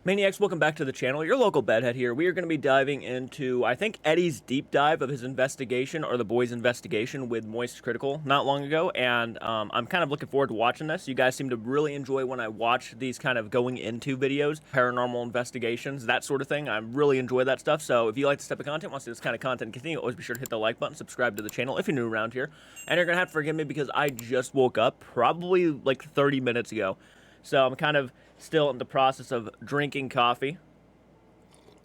Maniacs, welcome back to the channel. Your local bedhead here. We are going to be diving into, I think, Eddie's deep dive of his investigation, or the boys' investigation with Moist Critical not long ago, and I'm kind of looking forward to watching this. You guys seem to really enjoy when I watch these kind of going into videos, paranormal investigations, that sort of thing. I really enjoy that stuff, so if you like this type of content, want to see this kind of content continue, always be sure to hit the like button, subscribe to the channel if you're new around here, and you're going to have to forgive me because I just woke up probably like 30 minutes ago. So I'm kind of still in the process of drinking coffee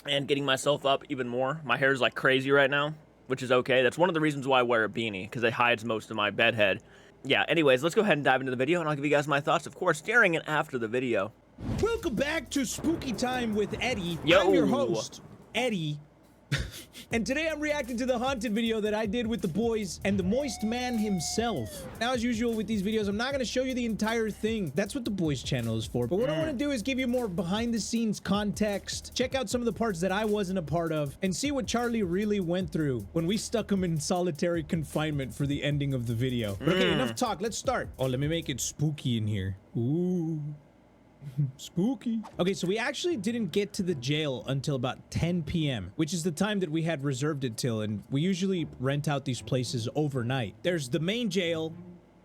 and getting myself up even more. My hair is like crazy right now, which is okay. That's one of the reasons why I wear a beanie, because it hides most of my bedhead. Yeah, anyways, let's go ahead and dive into the video, and I'll give you guys my thoughts, of course, during and after the video. Welcome back to Spooky Time with Eddie. Yo. I'm your host, Eddie. And today I'm reacting to the haunted video that I did with the boys and the Moist Man himself. Now, as usual with these videos, I'm not going to show you the entire thing. That's what the boys channel is for. But what I want to do is give you more behind the scenes context, check out some of the parts that I wasn't a part of, and see what Charlie really went through when we stuck him in solitary confinement for the ending of the video. But okay, enough talk. Let's start. Oh, let me make it spooky in here. Ooh. Spooky. Okay, so we actually didn't get to the jail until about 10 p.m., which is the time that we had reserved it till, and we usually rent out these places overnight. There's the main jail,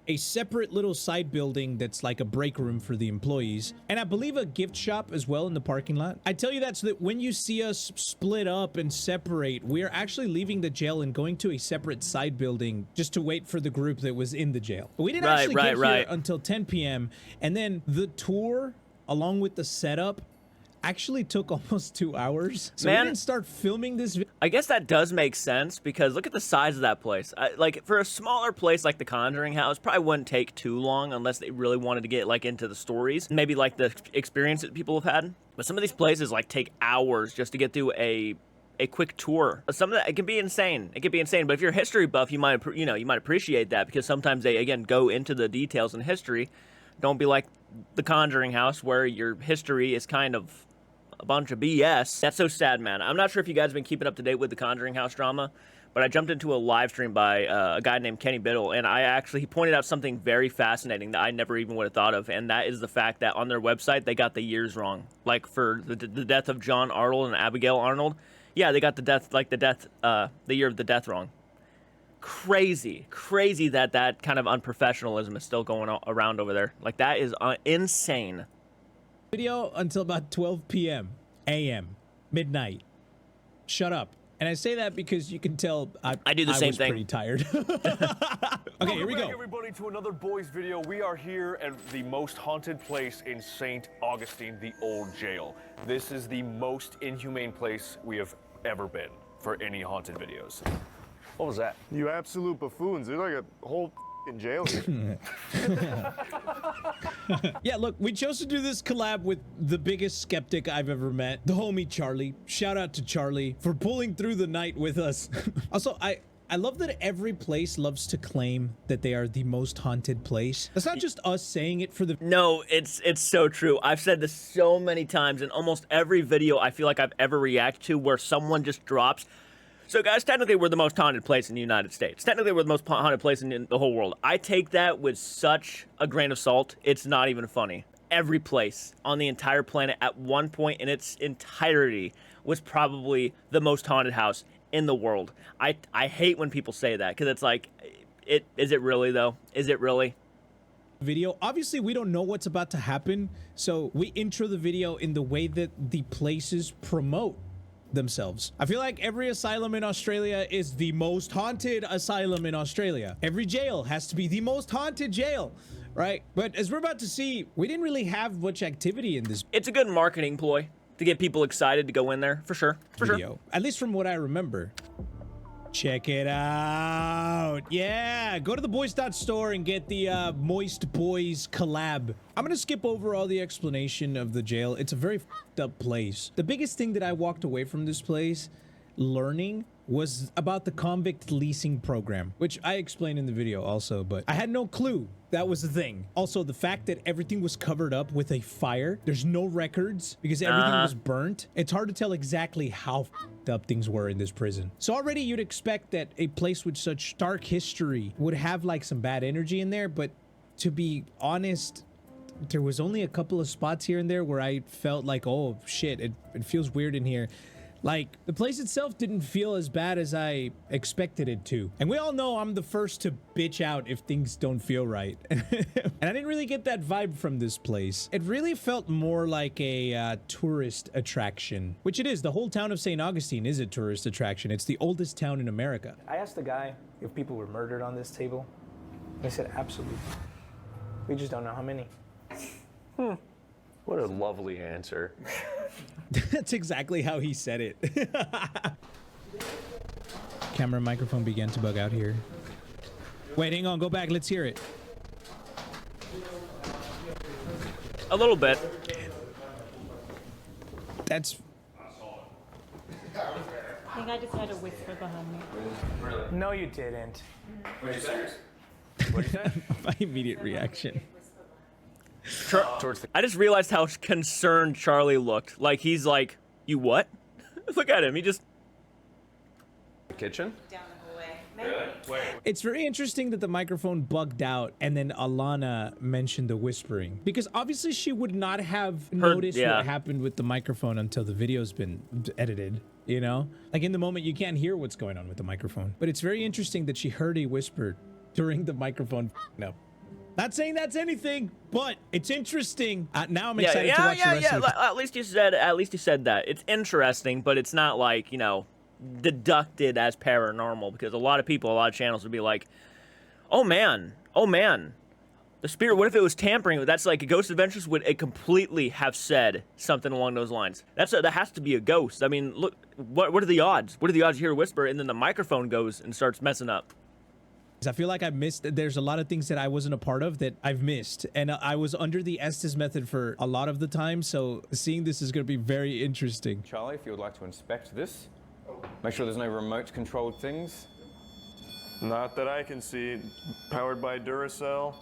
a separate little side building that's like a break room for the employees, and I believe a gift shop as well in the parking lot. I tell you that so that when you see us split up and separate, we're actually leaving the jail and going to a separate side building just to wait for the group that was in the jail. But we didn't actually get here until 10 p.m., and then the tour along with the setup actually took almost 2 hours. So we didn't start filming this. I guess that does make sense, because look at the size of that place. Like, for a smaller place like the Conjuring House, probably wouldn't take too long unless they really wanted to get like into the stories, maybe like the experience that people have had. But some of these places like take hours just to get through a quick tour. Some of that, it can be insane. It can be insane. But if you're a history buff, you might appreciate that, because sometimes they again go into the details in history. Don't be like the Conjuring House, where your history is kind of a bunch of BS. That's so sad, man. I'm not sure if you guys have been keeping up to date with the Conjuring House drama, but I jumped into a live stream by a guy named Kenny Biddle, and he pointed out something very fascinating that I never even would have thought of, and that is the fact that on their website, they got the years wrong. Like, for the death of John Arnold and Abigail Arnold, yeah, they got the year of the death wrong. Crazy that kind of unprofessionalism is still going around over there. Like, that is insane. Video until about 12 p.m. a.m. midnight. Shut up. And I say that because you can tell I do the same thing. Pretty tired. Okay, here we go. Welcome back, everybody, to another boys video. We are here at the most haunted place in St. Augustine, the old jail. This is the most inhumane place we have ever been for any haunted videos. What was that? You absolute buffoons. There's like a whole in jail here. Yeah, look, we chose to do this collab with the biggest skeptic I've ever met, the homie Charlie. Shout out to Charlie for pulling through the night with us. Also, I love that every place loves to claim that they are the most haunted place. That's not just us saying it for the... No, it's so true. I've said this so many times in almost every video I feel like I've ever reacted to, where someone just drops, so guys, technically we're the most haunted place in the United States. Technically we're the most haunted place in the whole world. I take that with such a grain of salt, it's not even funny. Every place on the entire planet at one point in its entirety was probably the most haunted house in the world. I hate when people say that, because it's like, is it really though? Is it really? Video. Obviously, we don't know what's about to happen, so we intro the video in the way that the places promote themselves. I feel like every asylum in Australia is the most haunted asylum in Australia. Every jail has to be the most haunted jail, right? But as we're about to see, we didn't really have much activity in this. It's a good marketing ploy to get people excited to go in there, for sure. Video. At least from what I remember. Check it out. Yeah, go to the boys.store and get the Moist Boys collab. I'm gonna skip over all the explanation of the jail. It's a very f***ed up place. The biggest thing that I walked away from this place learning was about the convict leasing program, which I explained in the video also, but I had no clue that was the thing. Also, the fact that everything was covered up with a fire. There's no records because everything was burnt. It's hard to tell exactly how f***ed up things were in this prison. So already you'd expect that a place with such dark history would have like some bad energy in there, but to be honest, there was only a couple of spots here and there where I felt like, oh shit, it feels weird in here. Like, the place itself didn't feel as bad as I expected it to. And we all know I'm the first to bitch out if things don't feel right. And I didn't really get that vibe from this place. It really felt more like a tourist attraction, which it is. The whole town of St. Augustine is a tourist attraction. It's the oldest town in America. I asked the guy if people were murdered on this table. He said, absolutely. We just don't know how many. What a lovely answer. That's exactly how he said it. Camera and microphone began to bug out here. Wait, hang on, go back, let's hear it. A little bit. That's... I think I just had a whisper behind me. No, you didn't. What did you say? my immediate reaction. I just realized how concerned Charlie looked. Like, he's like, you what? Look at him, he just... Kitchen? Down the hallway. Wait. It's very interesting that the microphone bugged out and then Alana mentioned the whispering. Because obviously she would not have noticed what happened with the microphone until the video's been edited, you know? Like, in the moment, you can't hear what's going on with the microphone. But it's very interesting that she heard a whisper during the microphone. No. Not saying that's anything, but it's interesting. Now I'm excited to watch the rest of it. At least you said that. It's interesting, but it's not like, you know, deducted as paranormal, because a lot of people, a lot of channels would be like, oh man, the spirit, what if it was tampering? That's like Ghost Adventures would completely have said something along those lines. That has to be a ghost. I mean, look, what are the odds? What are the odds you hear a whisper and then the microphone goes and starts messing up? I feel like I missed, there's a lot of things that I wasn't a part of that I've missed. And I was under the Estus method for a lot of the time, so seeing this is going to be very interesting. Charlie, if you would like to inspect this, make sure there's no remote controlled things. Not that I can see. Powered by Duracell.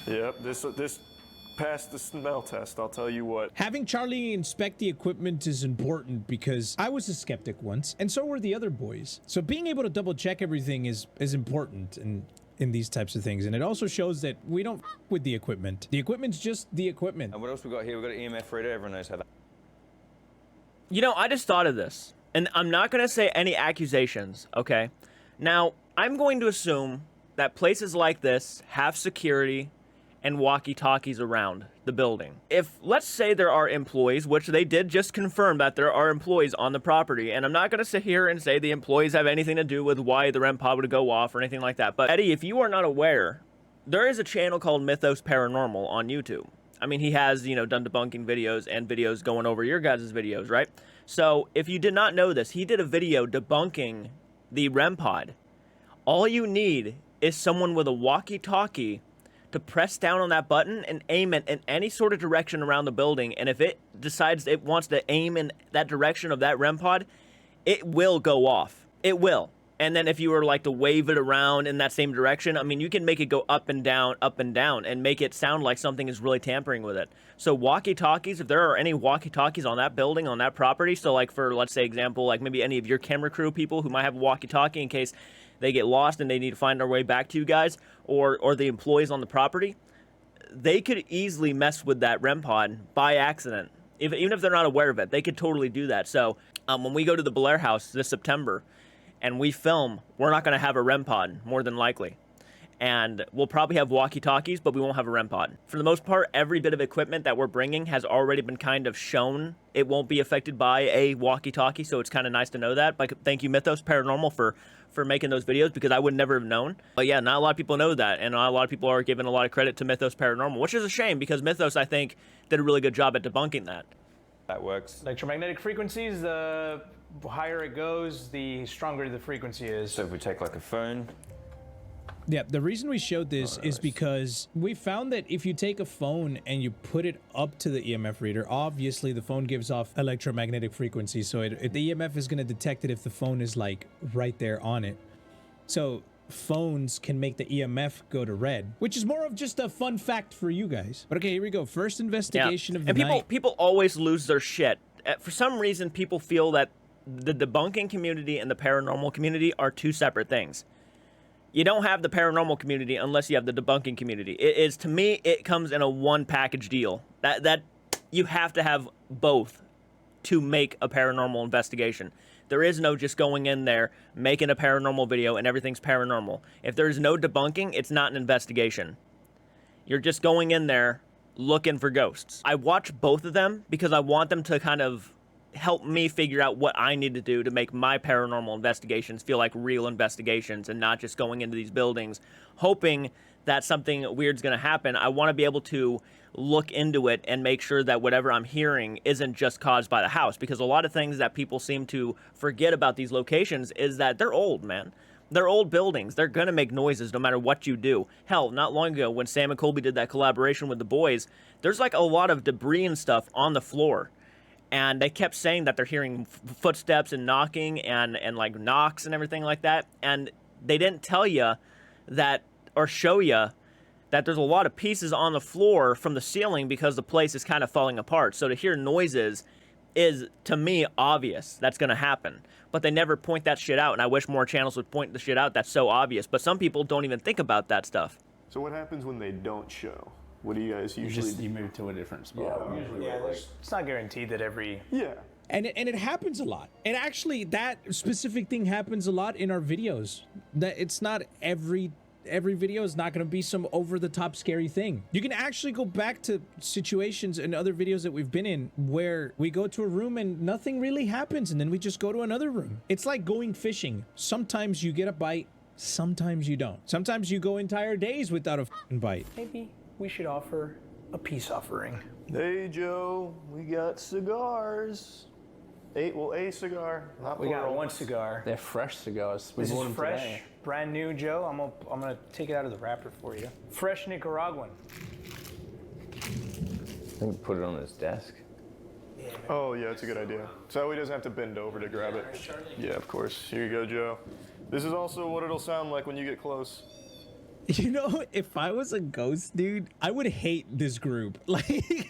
Yep, this passed the smell test, I'll tell you what. Having Charlie inspect the equipment is important because I was a skeptic once, and so were the other boys. So being able to double check everything is important in these types of things. And it also shows that we don't f with the equipment. The equipment's just the equipment. And what else we got here? We've got an EMF reader. Everyone knows how that... You know, I just thought of this, and I'm not going to say any accusations, okay? Now, I'm going to assume that places like this have security and walkie-talkies around the building. If, let's say there are employees, which they did just confirm that there are employees on the property, and I'm not going to sit here and say the employees have anything to do with why the REM pod would go off or anything like that, but Eddie, if you are not aware, there is a channel called Mythos Paranormal on YouTube. I mean, he has, you know, done debunking videos and videos going over your guys' videos, right? So, if you did not know this, he did a video debunking the REM pod. All you need is someone with a walkie-talkie to press down on that button and aim it in any sort of direction around the building, and if it decides it wants to aim in that direction of that REM pod, it will go off. It will. And then if you were like to wave it around in that same direction, I mean, you can make it go up and down, and make it sound like something is really tampering with it. So walkie-talkies, if there are any walkie-talkies on that building, on that property, so like for, let's say example, like maybe any of your camera crew people who might have a walkie-talkie in case they get lost and they need to find their way back to you guys, or the employees on the property, they could easily mess with that REM pod by accident. Even if they're not aware of it, they could totally do that. So when we go to the Blair house this September and we film, we're not going to have a REM pod, more than likely. And we'll probably have walkie-talkies, but we won't have a REM pod. For the most part, every bit of equipment that we're bringing has already been kind of shown. It won't be affected by a walkie-talkie, so it's kind of nice to know that. But thank you, Mythos Paranormal, for making those videos, because I would never have known. But yeah, not a lot of people know that, and not a lot of people are giving a lot of credit to Mythos Paranormal, which is a shame, because Mythos, I think, did a really good job at debunking that. That works. Electromagnetic frequencies, the higher it goes, the stronger the frequency is. So if we take like a phone... Yeah, the reason we showed this is because we found that if you take a phone and you put it up to the EMF reader, obviously the phone gives off electromagnetic frequency, so the EMF is going to detect it if the phone is like right there on it. So phones can make the EMF go to red, which is more of just a fun fact for you guys. But okay, here we go. First investigation of the night. And people always lose their shit. For some reason, people feel that the debunking community and the paranormal community are two separate things. You don't have the paranormal community unless you have the debunking community. It is, to me, it comes in a one package deal. That you have to have both to make a paranormal investigation. There is no just going in there, making a paranormal video, and everything's paranormal. If there's no debunking, it's not an investigation. You're just going in there looking for ghosts. I watch both of them because I want them to kind of help me figure out what I need to do to make my paranormal investigations feel like real investigations and not just going into these buildings hoping that something weird's going to happen. I want to be able to look into it and make sure that whatever I'm hearing isn't just caused by the house, because a lot of things that people seem to forget about these locations is that they're old, man. They're old buildings. They're going to make noises no matter what you do. Hell, not long ago when Sam and Colby did that collaboration with the boys, there's like a lot of debris and stuff on the floor. And they kept saying that they're hearing footsteps and knocking and like knocks and everything like that. And they didn't tell you that or show you that there's a lot of pieces on the floor from the ceiling because the place is kind of falling apart. So to hear noises is, to me, obvious that's going to happen. But they never point that shit out. And I wish more channels would point the shit out that's so obvious. But some people don't even think about that stuff. So what happens when they don't show? What do you guys usually do? You move to a different spot. It's not guaranteed that every. Yeah. And it happens a lot. And actually, that specific thing happens a lot in our videos. That it's not every video is not going to be some over-the-top scary thing. You can actually go back to situations in other videos that we've been in where we go to a room and nothing really happens, and then we just go to another room. It's like going fishing. Sometimes you get a bite, sometimes you don't. Sometimes you go entire days without a f***ing bite. Maybe we should offer a peace offering. Hey, Joe, we got cigars. A cigar. Not We got plural. one cigar. They're fresh cigars. We This bought is them fresh, today. brand new, Joe. I'm gonna take it out of the wrapper for you. Fresh Nicaraguan. I think put it on his desk. Oh, yeah, it's a good idea. So he doesn't have to bend over to grab it. Yeah, of course. Here you go, Joe. This is also what it'll sound like when you get close. You know, if I was a ghost, dude, I would hate this group. Like,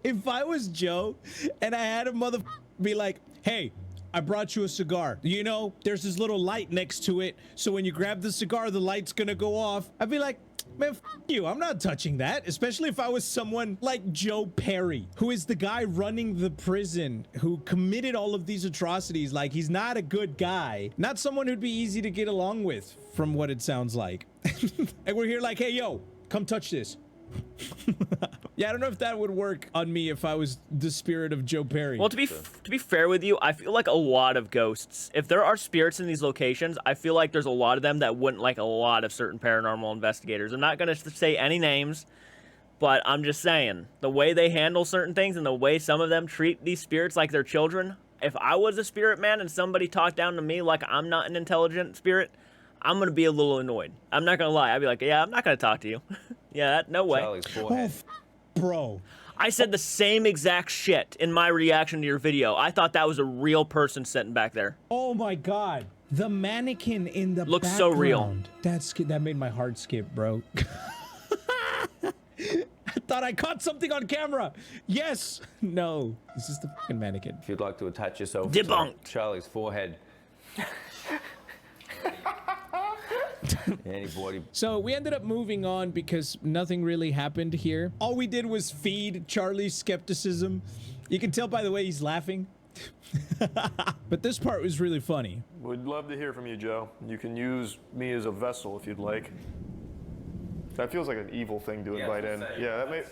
if I was Joe and I had a mother be like, hey, I brought you a cigar. You know, there's this little light next to it. So when you grab the cigar, the light's gonna go off. I'd be like, man, f you. I'm not touching that. Especially if I was someone like Joe Perry, who is the guy running the prison, who committed all of these atrocities. Like, he's not a good guy. Not someone who'd be easy to get along with, from what it sounds like. And we're here like, hey, yo, come touch this. Yeah, I don't know if that would work on me if I was the spirit of Joe Perry. Well, to be fair with you, I feel like a lot of ghosts, if there are spirits in these locations, I feel like there's a lot of them that wouldn't like a lot of certain paranormal investigators. I'm not going to say any names, but I'm just saying, the way they handle certain things and the way some of them treat these spirits like they're children, if I was a spirit man and somebody talked down to me like I'm not an intelligent spirit, I'm going to be a little annoyed. I'm not going to lie. I'd be like, yeah, I'm not going to talk to you. Yeah, no way. Charlie's forehead. Bro. I said the same exact shit in my reaction to your video. I thought that was a real person sitting back there. Oh my God. The mannequin in the Looks background. so real. That made my heart skip, bro. I thought I caught something on camera. Yes. No. This is the fucking mannequin. If you'd like to attach yourself Debunked. to Charlie's forehead. Anybody. So we ended up moving on because nothing really happened here. All we did was feed Charlie's skepticism. You can tell by the way he's laughing. But this part was really funny. Would love to hear from you, Joe. You can use me as a vessel if you'd like. That feels like an evil thing to invite in. Yeah, that may.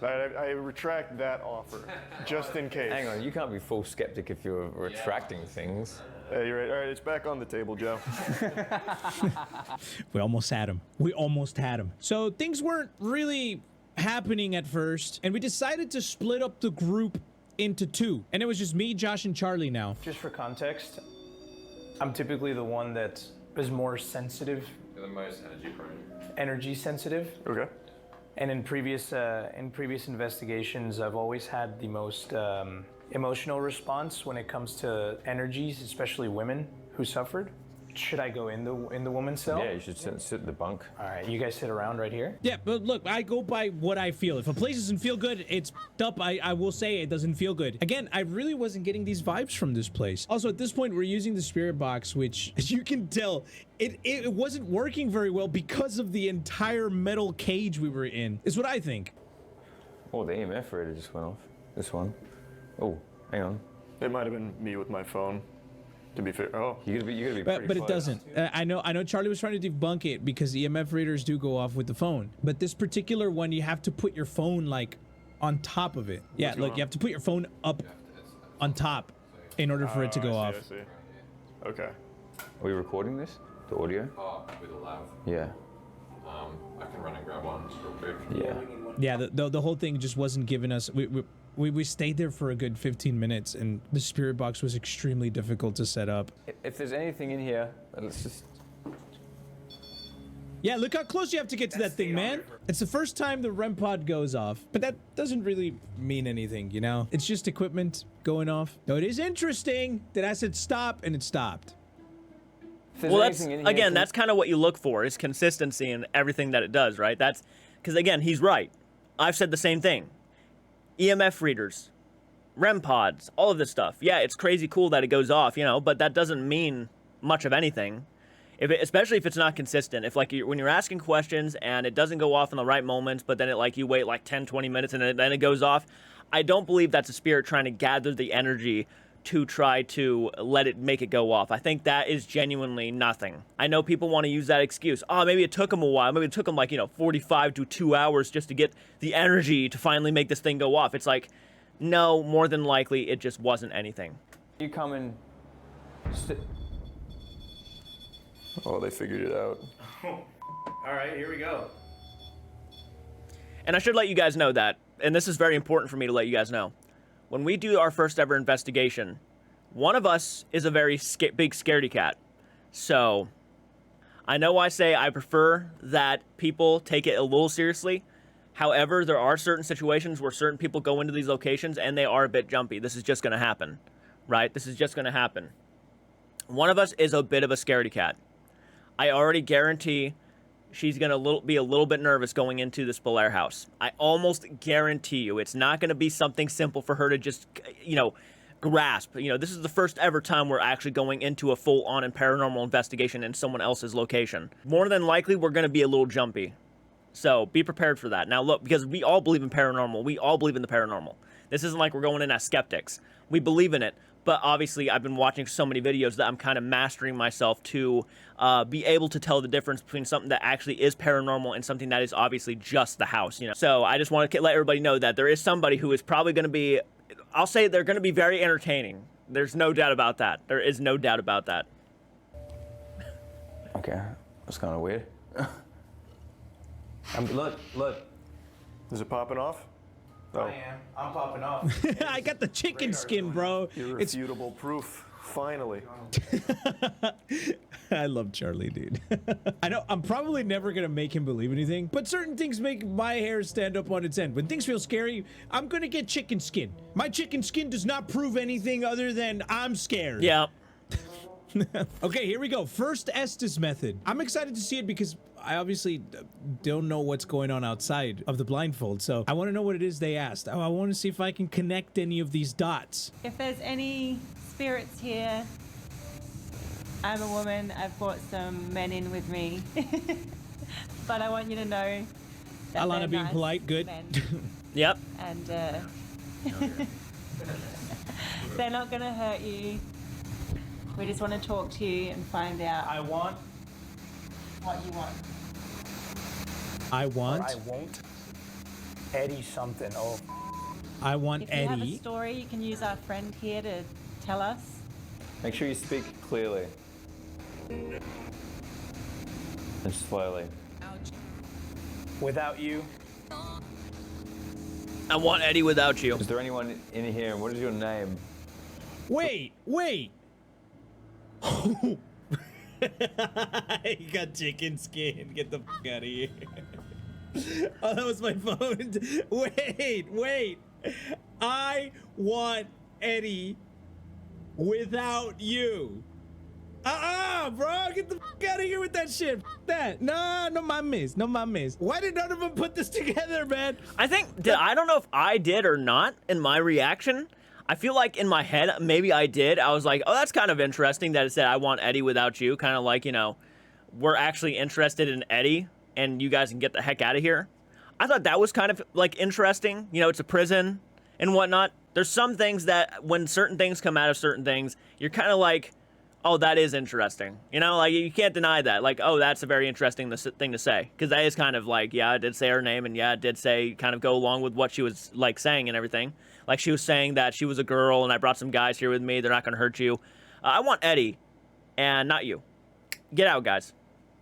I retract that offer, just in case. Hang on, you can't be full skeptic if you're retracting things. Hey, you're right. All right, it's back on the table, Joe. We almost had him. We almost had him. So things weren't really happening at first, and we decided to split up the group into two. And it was just me, Josh, and Charlie now. Just for context, I'm typically the one that is more sensitive. You're the most energy prone. Energy sensitive. Okay. And in previous investigations, I've always had the most emotional response when it comes to energies, especially women who suffered. Should I go in the woman's cell? Yeah, you should sit in the bunk. All right, you guys sit around right here. Yeah, but look, I go by what I feel. If a place doesn't feel good, it's up. I will say it doesn't feel good. Again, I really wasn't getting these vibes from this place. Also, at this point, we're using the spirit box, which, as you can tell, it wasn't working very well because of the entire metal cage we were in, is what I think. Oh, the EMF reader just went off. This one. Oh, hang on. It might have been me with my phone. To be fair, oh, You gotta be pretty But it close. doesn't. I know Charlie was trying to debunk it because EMF readers do go off with the phone. But this particular one, you have to put your phone like on top of it. Yeah, What's look, going you have to put your phone up on top in order for it to go off. I see. Okay. Are we recording this? The audio? With a lav. Yeah. I can run and grab one just real quick. Yeah. Yeah, the whole thing just wasn't giving us. We stayed there for a good 15 minutes, and the spirit box was extremely difficult to set up. If there's anything in here, let's just. Yeah, look how close you have to get to that thing, man. It's the first time the REM pod goes off, but that doesn't really mean anything, you know? It's just equipment going off. Though it is interesting that I said stop, and it stopped. If there's Well, that's anything in here, again, can- that's kind of what you look for is consistency in everything that it does, right? That's because again, he's right. I've said the same thing. EMF readers, REM pods, all of this stuff. Yeah, it's crazy cool that it goes off, you know, but that doesn't mean much of anything. Especially if it's not consistent. If like when you're asking questions and it doesn't go off in the right moments, but then it like you wait like 10, 20 minutes and then it goes off, I don't believe that's a spirit trying to gather the energy to try to make it go off. I think that is genuinely nothing. I know people want to use that excuse. Oh, maybe it took them a while. Maybe it took them like, 45 to 2 hours just to get the energy to finally make this thing go off. It's like, no, more than likely it just wasn't anything. You come and. Oh, they figured it out. All right, here we go. And I should let you guys know that, and this is very important for me to let you guys know. When we do our first ever investigation, one of us is a very big scaredy cat. So, I know I say I prefer that people take it a little seriously. However, there are certain situations where certain people go into these locations and they are a bit jumpy. This is just going to happen, right? This is just going to happen. One of us is a bit of a scaredy cat. I already guarantee she's going to be a little bit nervous going into this Belair house. I almost guarantee you it's not going to be something simple for her to just, grasp. This is the first ever time we're actually going into a full-on and paranormal investigation in someone else's location. More than likely, we're going to be a little jumpy. So be prepared for that. Now look, because we all believe in paranormal. We all believe in the paranormal. This isn't like we're going in as skeptics. We believe in it. But obviously, I've been watching so many videos that I'm kind of mastering myself to be able to tell the difference between something that actually is paranormal and something that is obviously just the house, So I just want to let everybody know that there is somebody who is probably going to be, I'll say they're going to be very entertaining. There's no doubt about that. There is no doubt about that. Okay, that's kind of weird. Look. Is it popping off? Oh. I am. I'm popping off. I got the chicken skin, bro. It's Irrefutable proof. Finally. I love Charlie, dude. I know I'm probably never gonna make him believe anything, but certain things make my hair stand up on its end. When things feel scary, I'm gonna get chicken skin. My chicken skin does not prove anything other than I'm scared. Yeah. Okay, here we go. First Estus method. I'm excited to see it because I obviously don't know what's going on outside of the blindfold, so I want to know what it is they asked. I want to see if I can connect any of these dots. If there's any spirits here, I'm a woman. I've brought some men in with me. But I want you to know that Alana they're being nice polite, good. men. Yep. And they're not going to hurt you. We just want to talk to you and find out I want, what you want. I or want I won't. Eddie something. Oh, I want If you have a Eddie. story, you can use our friend here to tell us. Make sure you speak clearly. And slowly. without you. I want Eddie without you. Is there anyone in here? And what is your name? Wait. You got chicken skin. Get the fuck out of here. Oh, that was my phone. Wait. I want Eddie without you. Bro, get the fuck out of here with that shit. F that. Nah, no mames, no mames. Why did none of them put this together, man? I think, I don't know if I did or not in my reaction. I feel like in my head, maybe I did. I was like, oh, that's kind of interesting that it said, I want Eddie without you. Kind of like, you know, we're actually interested in Eddie and you guys can get the heck out of here. I thought that was kind of like interesting. You know, it's a prison and whatnot. There's some things that when certain things come out of certain things, you're kind of like, oh, that is interesting. You know, like you can't deny that. Like, oh, that's a very interesting thing to say. Because that is kind of like, yeah, I did say her name and yeah, I did say kind of go along with what she was like saying and everything. Like she was saying that she was a girl and I brought some guys here with me. They're not going to hurt you. I want Eddie and not you. Get out, guys.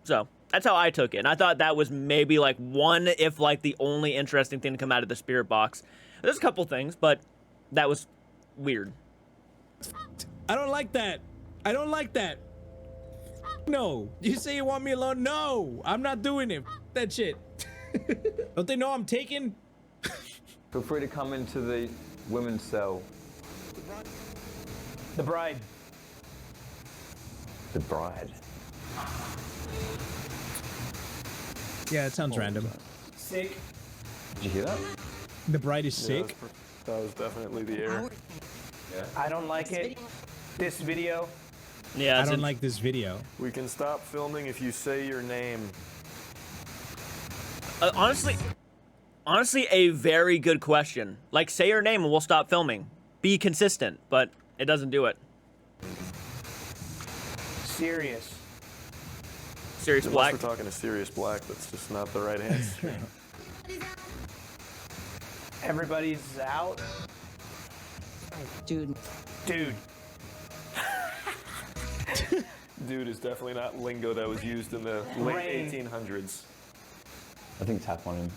So that's how I took it. And I thought that was maybe like one, if like the only interesting thing to come out of the spirit box. There's a couple things, but that was weird. I don't like that. I don't like that. No. You say you want me alone? No. I'm not doing it. That shit. Don't they know I'm taken? Feel free to come into the women's cell. The bride. The bride. Yeah, it sounds random. Sick. Did you hear that? The bride is Yeah, sick. that was definitely the air. I don't like it. This video. Yeah, I don't like this video. We can stop filming if you say your name. Honestly, a very good question. Like, say your name and we'll stop filming. Be consistent, but it doesn't do it. Serious. Sirius Unless Black. we're talking to Sirius Black, that's just not the right answer. Everybody's out. Dude. Dude. Dude is definitely not lingo that was used in the late 1800s. I think tap on him.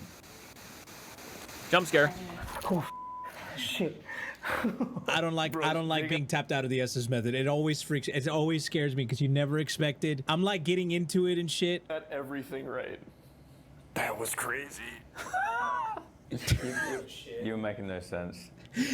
Jump scare. Shit. I don't like being tapped out of the Estus method. It always scares me because you never expected. I'm like getting into it and shit. Got everything right. That was crazy. You were making no sense.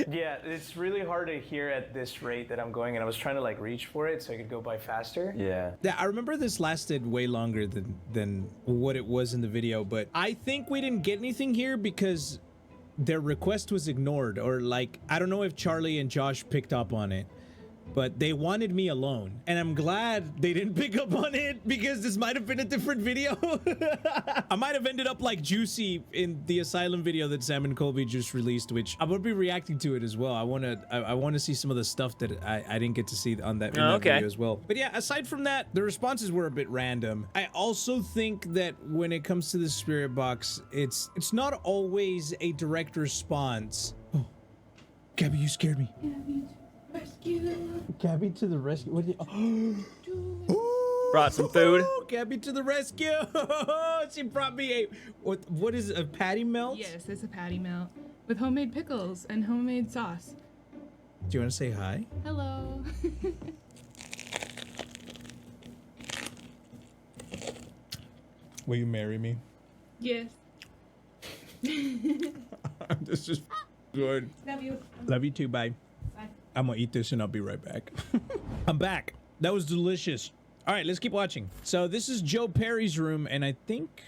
Yeah, it's really hard to hear at this rate that I'm going, and I was trying to like reach for it so I could go by faster. Yeah. Yeah, I remember this lasted way longer than what it was in the video, but I think we didn't get anything here because their request was ignored, or like, I don't know if Charlie and Josh picked up on it, but they wanted me alone. And I'm glad they didn't pick up on it because this might have been a different video. I might have ended up like Juicy in the Asylum video that Sam and Colby just released, which I'm gonna be reacting to it as well. I wanna see some of the stuff that I didn't get to see on that, video as well. But yeah, aside from that, the responses were a bit random. I also think that when it comes to the spirit box, it's not always a direct response. Oh, Gabby, you scared me. Gabby to the rescue. What did Brought some food. Gabby to the rescue. She brought me a what is it, a patty melt? Yes, it's a patty melt with homemade pickles and homemade sauce. Do you want to say hi? Hello. Will you marry me? Yes. This is good. Love you. Love you too. Bye. Bye. I'm gonna eat this and I'll be right back. I'm back. That was delicious. All right, let's keep watching. So this is Joe Perry's room, and I think,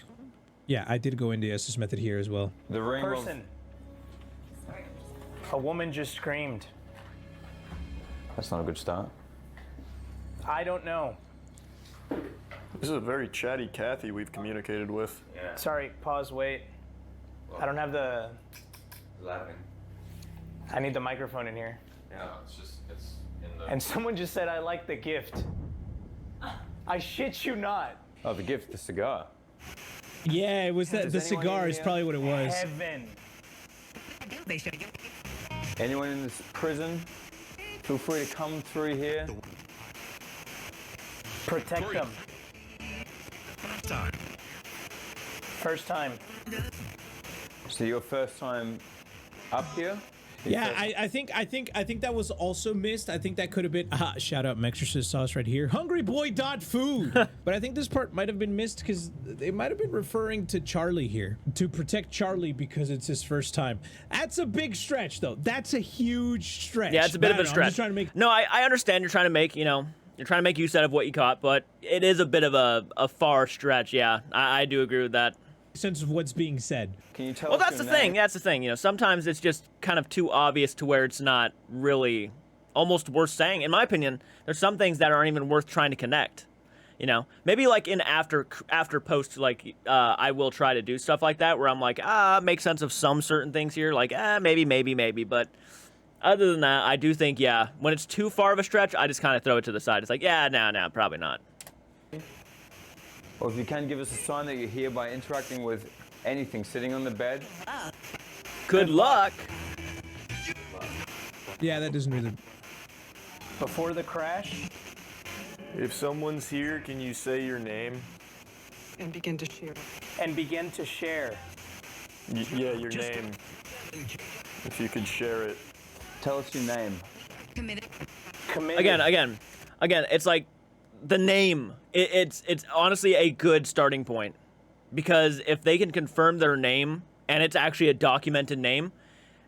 yeah, I did go into Estus method here as well. The ring Person. A woman just screamed. That's not a good start. I don't know. This is a very chatty Kathy we've communicated with. Yeah. Sorry, pause, wait. I don't have the... Laughing. I need the microphone in here. Yeah, it's in the. And someone just said, I like the gift. I shit you not. Oh, the gift, the cigar. Yeah, it was that. The anyone cigar in is here? probably what it was. Heaven. Anyone in this prison, feel free to come through here. Protect them. First time. So your first time up here? Yeah, I think that was also missed. I think that could have been shout out Mexorcist sauce right here. Hungry boy dot food. But I think this part might have been missed because they might have been referring to Charlie here. To protect Charlie because it's his first time. That's a big stretch though. That's a huge stretch. Yeah, it's a bit of a I'm stretch. just trying to make No, I understand you're trying to make, you know, You're trying to make use out of what you caught, but it is a bit of a far stretch. Yeah, I do agree with that. Sense of what's being said. Can you tell Well, us that's the your thing. name? That's the thing. You know, sometimes it's just kind of too obvious to where it's not really almost worth saying. In my opinion, there's some things that aren't even worth trying to connect. You know, maybe like in after post, like I will try to do stuff like that where I'm like, make sense of some certain things here, like maybe. But other than that, I do think, yeah, when it's too far of a stretch, I just kind of throw it to the side. It's like, yeah, no, probably not. Or if you can give us a sign that you're here by interacting with anything sitting on the bed. Good luck. Yeah, that doesn't really. Before the crash, If someone's here, can you say your name? And begin to share. and begin to share. Yeah, your name. If you could share it. Tell us your name. Committed. Committed. Again, it's like the name. It's honestly a good starting point, because if they can confirm their name and it's actually a documented name,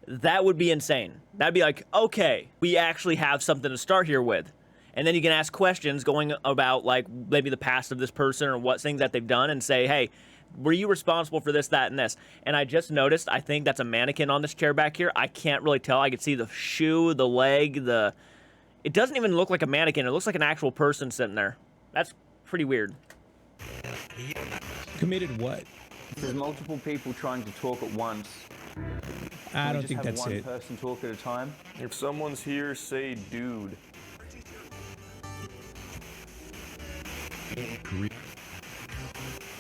that would be insane. That'd be like, okay, we actually have something to start here with. And then you can ask questions going about like maybe the past of this person or what things that they've done and say, hey, were you responsible for this, that, and this? And I just noticed, I think that's a mannequin on this chair back here. I can't really tell. I could see the shoe, the leg, it doesn't even look like a mannequin. It looks like an actual person sitting there. That's pretty weird. Committed what? There's multiple people trying to talk at once. I Can we don't just think have that's one it. person talk at a time? If someone's here, say dude.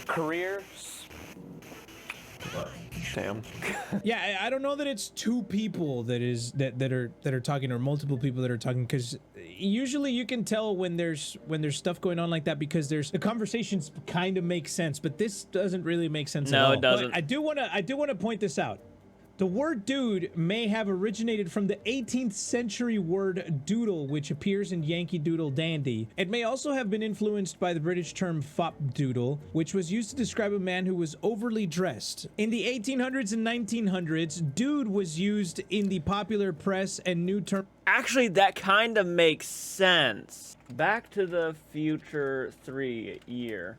Career. Damn. Yeah, I don't know that it's two people that are talking, or multiple people that are talking, because usually you can tell when there's stuff going on like that, because the conversations kind of make sense, but this doesn't really make sense at all. No, it doesn't. But I do want to point this out. The word dude may have originated from the 18th century word doodle, which appears in Yankee Doodle Dandy. It may also have been influenced by the British term fop doodle, which was used to describe a man who was overly dressed. In the 1800s and 1900s, dude was used in the popular press and new term. Actually, that kind of makes sense. Back to the Future 3 year.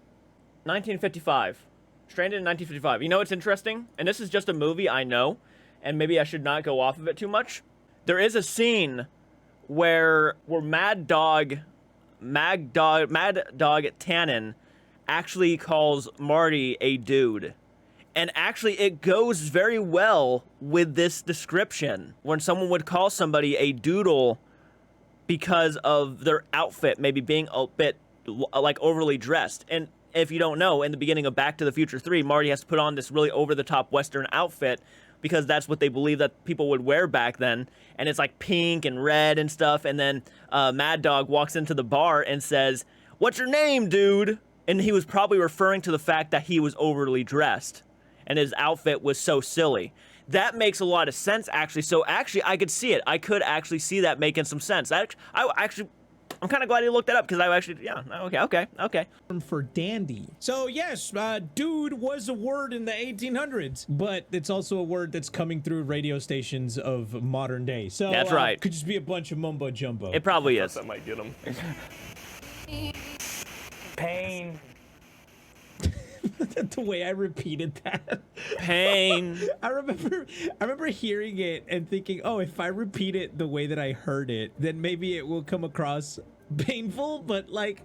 1955. Stranded in 1955. You know what's interesting? And this is just a movie, I know, and maybe I should not go off of it too much. There is a scene where Mad Dog Tannen actually calls Marty a dude. And actually, it goes very well with this description. When someone would call somebody a doodle because of their outfit maybe being a bit like overly dressed. And if you don't know, in the beginning of Back to the Future 3, Marty has to put on this really over-the-top Western outfit because that's what they believe that people would wear back then. And it's like pink and red and stuff. And then Mad Dog walks into the bar and says, "What's your name, dude?" And he was probably referring to the fact that he was overly dressed and his outfit was so silly. That makes a lot of sense, actually. So actually, I could see it. I could actually see that making some sense. I'm kind of glad he looked that up, because I actually, yeah, okay. For dandy. So yes, dude was a word in the 1800s, but it's also a word that's coming through radio stations of modern day. So That's right. Could just be a bunch of mumbo jumbo. It probably is. That might get him. Pain. The way I repeated that. Pain. I remember hearing it and thinking, oh, if I repeat it the way that I heard it, then maybe it will come across painful, but like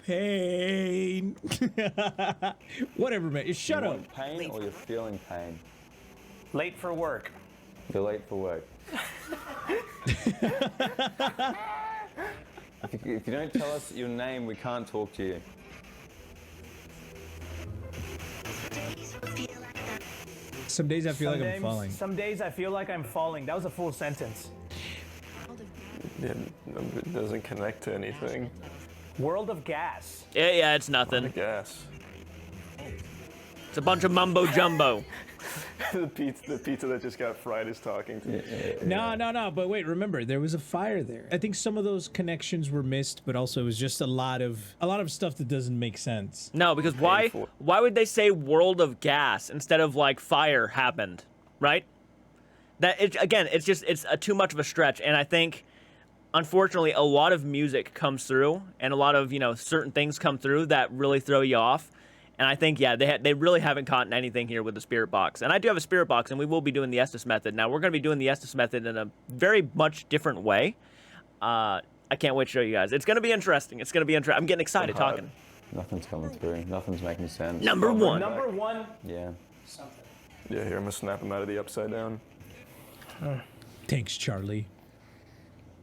pain. Whatever, man. Shut You up. want pain or you're feeling pain? Late for work. You're late for work. If you don't tell us your name, we can't talk to you. Some days I feel like I'm falling. Some days I feel like I'm falling. That was a full sentence. Yeah, it doesn't connect to anything. World of gas. Yeah, it's I nothing. guess. It's a bunch of mumbo jumbo. the pizza that just got fried is talking to me. No. But wait, remember there was a fire there. I think some of those connections were missed, but also it was just a lot of stuff that doesn't make sense. No, because why would they say world of gas instead of like fire happened, right? It's too much of a stretch, and I think unfortunately, a lot of music comes through, and a lot of, you know, certain things come through that really throw you off. And I think, yeah, they really haven't caught anything here with the spirit box. And I do have a spirit box, and we will be doing the Estus method. Now, we're going to be doing the Estus method in a very much different way. I can't wait to show you guys. It's going to be interesting. It's going to be interesting. I'm getting excited talking. Nothing's coming through. Nothing's making sense. Number one. Number one. Yeah. Something. Yeah, here, I'm gonna snap him out of the upside down. Thanks, Charlie.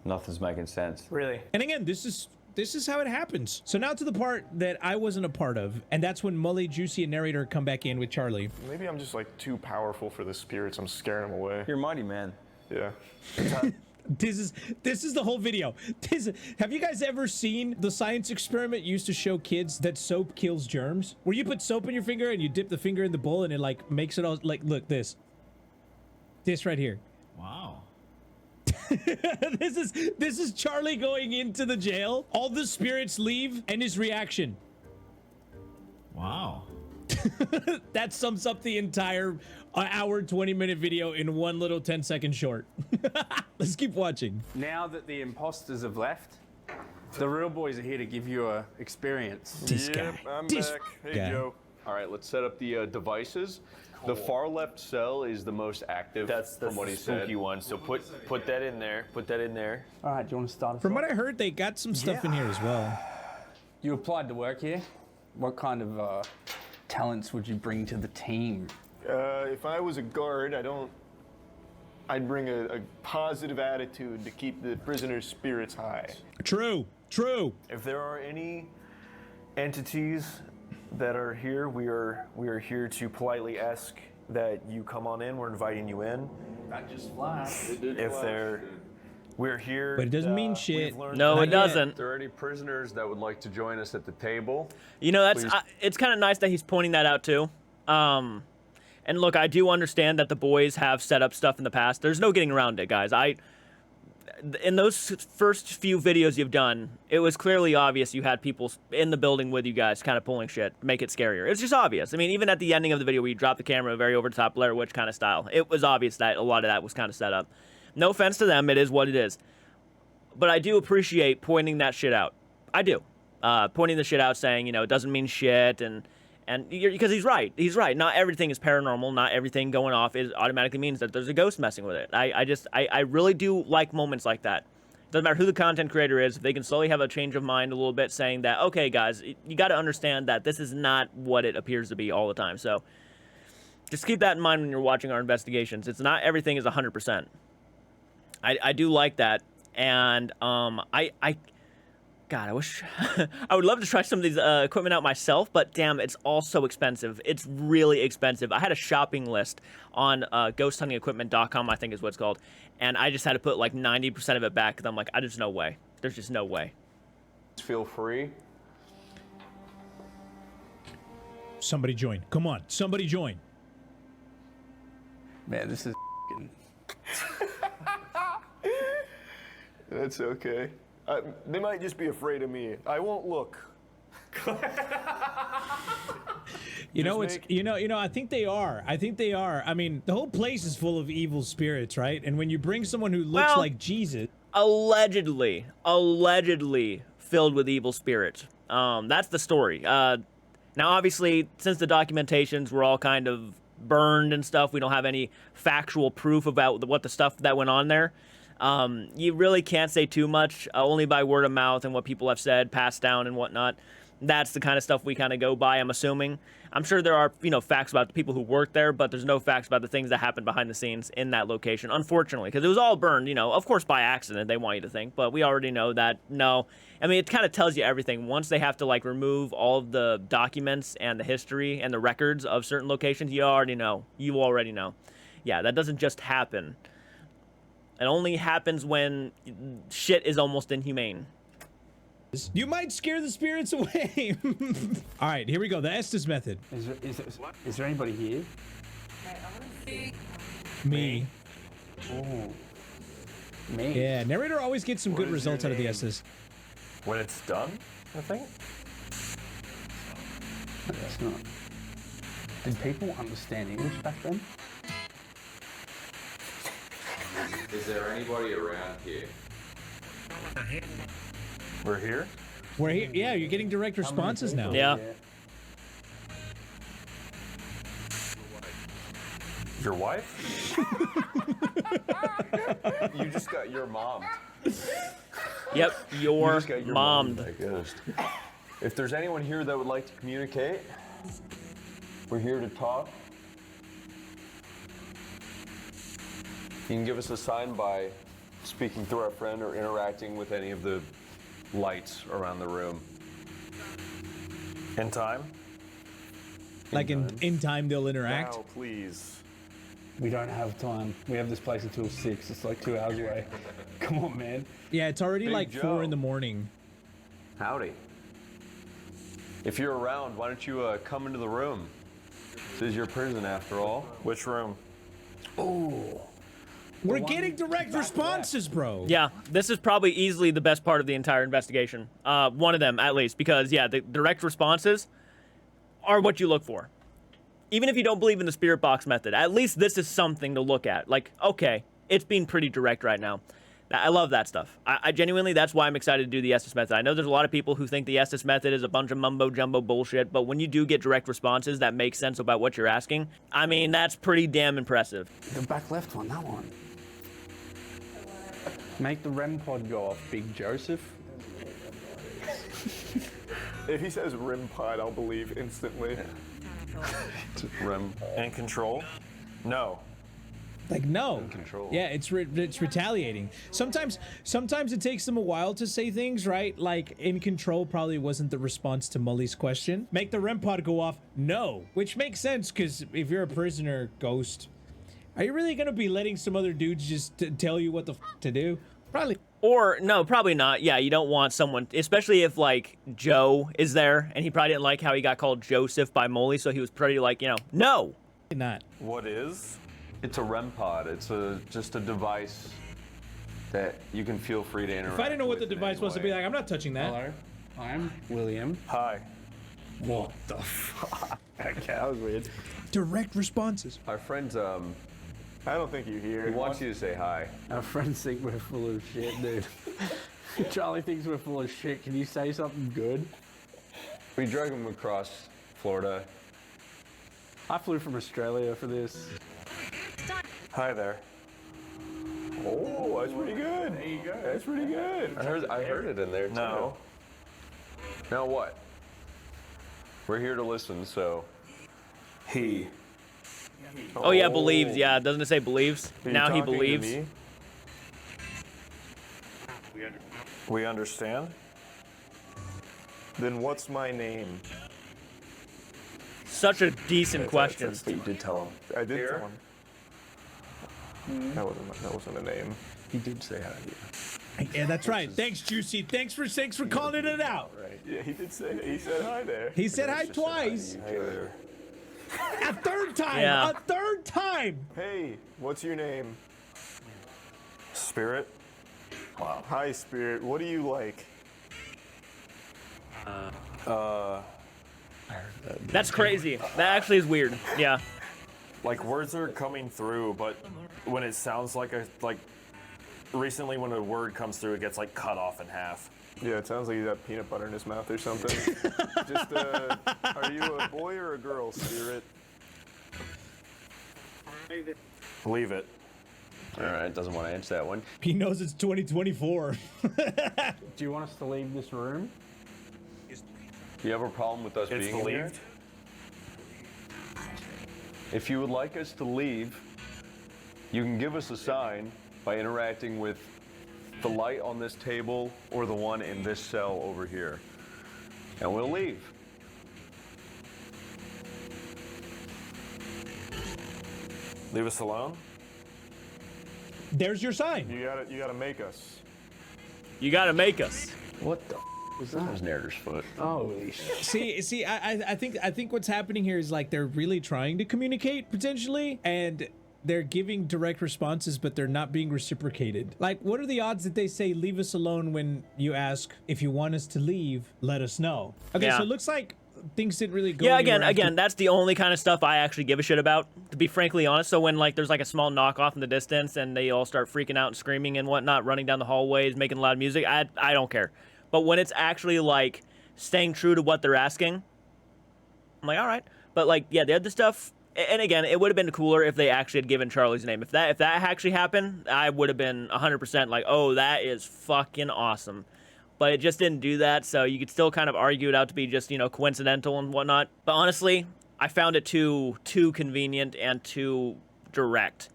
Nothing's making sense. Really? And again, this is how it happens. So now to the part that I wasn't a part of, and that's when Mully, Juicy, and Narrator come back in with Charlie. Maybe I'm just like too powerful for the spirits. I'm scaring them away. You're a mighty man. Yeah. This is the whole video. Have you guys ever seen the science experiment used to show kids that soap kills germs? Where you put soap in your finger and you dip the finger in the bowl and it like makes it all like, look, this right here. Wow. this is Charlie going into the jail. All the spirits leave and his reaction. Wow. That sums up the entire hour 20-minute video in one little 10-second short. Let's keep watching. Now that the imposters have left, the real boys are here to give you a experience. This Yep, guy. I'm This back. Hey, guy. Joe. All right, let's set up the devices. The far left cell is the most active. That's from what he said. spooky one. So put that in there. Put that in there. All right, do you want to start us From off? what I heard, they got some stuff in here as well. You applied to work here. What kind of talents would you bring to the team? If I was a guard, I'd bring a positive attitude to keep the prisoners' spirits high. True. If there are any entities that are here, we are here to politely ask that you come on in. We're inviting you in. That just flashed. We're here. But it doesn't mean shit. No, Not it doesn't. If there are any prisoners that would like to join us at the table, You know, that's Please. it's kind of nice that he's pointing that out too. And look, I do understand that the boys have set up stuff in the past. There's no getting around it, guys. In those first few videos you've done, it was clearly obvious you had people in the building with you guys kind of pulling shit, make it scarier. It's just obvious. I mean, even at the ending of the video where you drop the camera very over the top Blair Witch kind of style, it was obvious that a lot of that was kind of set up. No offense to them, it is what it is. But I do appreciate pointing that shit out. I do. Pointing the shit out, saying, you know, it doesn't mean shit, and because he's right. He's right. Not everything is paranormal. Not everything going off automatically means that there's a ghost messing with it. I really do like moments like that. Doesn't matter who the content creator is, if they can slowly have a change of mind a little bit, saying that, okay, guys, you got to understand that this is not what it appears to be all the time. So just keep that in mind when you're watching our investigations. It's not everything is 100%. I do like that, and God, I wish I would love to try some of these equipment out myself, but damn, it's all so expensive. It's really expensive. I had a shopping list on ghosthuntingequipment.com, I think is what it's called, and I just had to put like 90% of it back because I'm like, there's no way. There's just no way. feel free. Somebody join. Come on, somebody join. Man, this is That's okay. They might just be afraid of me. I won't look. You know, I think they are. I mean, the whole place is full of evil spirits, right? And when you bring someone who looks like Jesus, allegedly filled with evil spirits. That's the story. Now, obviously, since the documentations were all kind of burned and stuff, we don't have any factual proof about what the stuff that went on there. You really can't say too much, only by word of mouth and what people have said, passed down and whatnot. That's the kind of stuff we kind of go by, I'm assuming. I'm sure there are, facts about the people who worked there, but there's no facts about the things that happened behind the scenes in that location, unfortunately, because it was all burned, of course by accident, they want you to think, but we already know that, no. I mean, it kind of tells you everything. Once they have to, remove all of the documents and the history and the records of certain locations, you already know. Yeah, that doesn't just happen. It only happens when shit is almost inhumane. You might scare the spirits away. All right, here we go. The Estus method. Is there anybody here? Me. Oh. Me? Yeah, narrator always gets some good results out of the Estus. When it's done, I think. That's not. Did people understand English back then? Is there anybody around here? We're here? We're here. Yeah, you're getting direct responses now. Yeah. Your wife? You just got your mom. Yep, your just got your mom. diagnosed. If there's anyone here that would like to communicate, we're here to talk. You can give us a sign by speaking through our friend or interacting with any of the lights around the room. In time? Like in time they'll interact. Now, please. We don't have time. We have this place until 6. It's like 2 hours away. Come on, man. Yeah, it's already Big like Joe. 4 in the morning. Howdy. If you're around, why don't you come into the room? This is your prison after all. Which room? We're getting direct responses, bro. Yeah, this is probably easily the best part of the entire investigation. One of them, at least, because, yeah, the direct responses are what you look for. Even if you don't believe in the spirit box method, at least this is something to look at. Like, okay, it's being pretty direct right now. I love that stuff. I genuinely, that's why I'm excited to do the Estus method. I know there's a lot of people who think the Estus method is a bunch of mumbo-jumbo bullshit, but when you do get direct responses that make sense about what you're asking, I mean, that's pretty damn impressive. The back left one, that one. Make the REM pod go off, Big Joseph. If he says rim pod, I'll believe instantly. REM. In control? No. Like, no. Control. Yeah, it's retaliating. Sometimes it takes them a while to say things, right? Like, in control probably wasn't the response to Mully's question. Make the REM pod go off? No. Which makes sense, because if you're a prisoner, Ghost, are you really going to be letting some other dudes just tell you what the f to do? Probably. Or, no, probably not. Yeah, you don't want someone, especially if, like, Joe is there, and he probably didn't like how he got called Joseph by Molly, so he was pretty like, you know, no. Not. What is? It's a REM pod. It's just a device that you can feel free to interact If I didn't know what the with in device any was, I'd be way. like, I'm not touching that. Hello, I'm William. Hi. What the fuck? Okay, that was weird. Direct responses. Our friends, I don't think you hear. he wants you to say hi. Our friends think we're full of shit, dude. Charlie thinks we're full of shit. Can you say something good? We drug him across Florida. I flew from Australia for this. Hi there. Oh, that's pretty good. There you go. That's pretty good. I heard it in there too. No. Now what? We're here to listen, so. He. Oh, yeah, believes. Yeah, doesn't it say believes? Are you Now he talking to believes. me? We understand? Then what's my name? Such a decent question. But you did tell him. I did tell him. That wasn't a name. He did say hi to you. Yeah, that's right. Thanks, Juicy. Thanks for calling it out. Right. Yeah, he did say. He said hi there. He said hi twice. Hey there. A third time. Yeah. A third time. Hey, what's your name? Spirit? Wow. Hi, Spirit. What do you like? That's crazy. That actually is weird. Yeah. Like, words are coming through, but when it sounds like recently when a word comes through, it gets like cut off in half. Yeah, it sounds like he's got peanut butter in his mouth or something. Just, are you a boy or a girl, Spirit? Believe it. All right, doesn't want to answer that one. He knows it's 2024. Do you want us to leave this room? Do you have a problem with us It's being here? believed. If you would like us to leave, you can give us a sign by interacting with the light on this table or the one in this cell over here. And we'll leave. Leave us alone. There's your sign. You gotta make us. You gotta make us. What the was That that? was Narrator's foot. Holy shit. See, I think what's happening here is like they're really trying to communicate potentially, and they're giving direct responses, but they're not being reciprocated. Like, what are the odds that they say leave us alone when you ask if you want us to leave, let us know? Okay, Yeah. so it looks like things didn't really go. Yeah, anywhere after- again, that's the only kind of stuff I actually give a shit about, to be frankly honest. So when like there's like a small knockoff in the distance and they all start freaking out and screaming and whatnot, running down the hallways, making loud music, I don't care. But when it's actually like staying true to what they're asking, I'm like, all right. But like, yeah, the other stuff. And again, it would have been cooler if they actually had given Charlie's name. If that actually happened, I would have been 100% like, oh, that is fucking awesome. But it just didn't do that, so you could still kind of argue it out to be just, you know, coincidental and whatnot. But honestly, I found it too convenient and too direct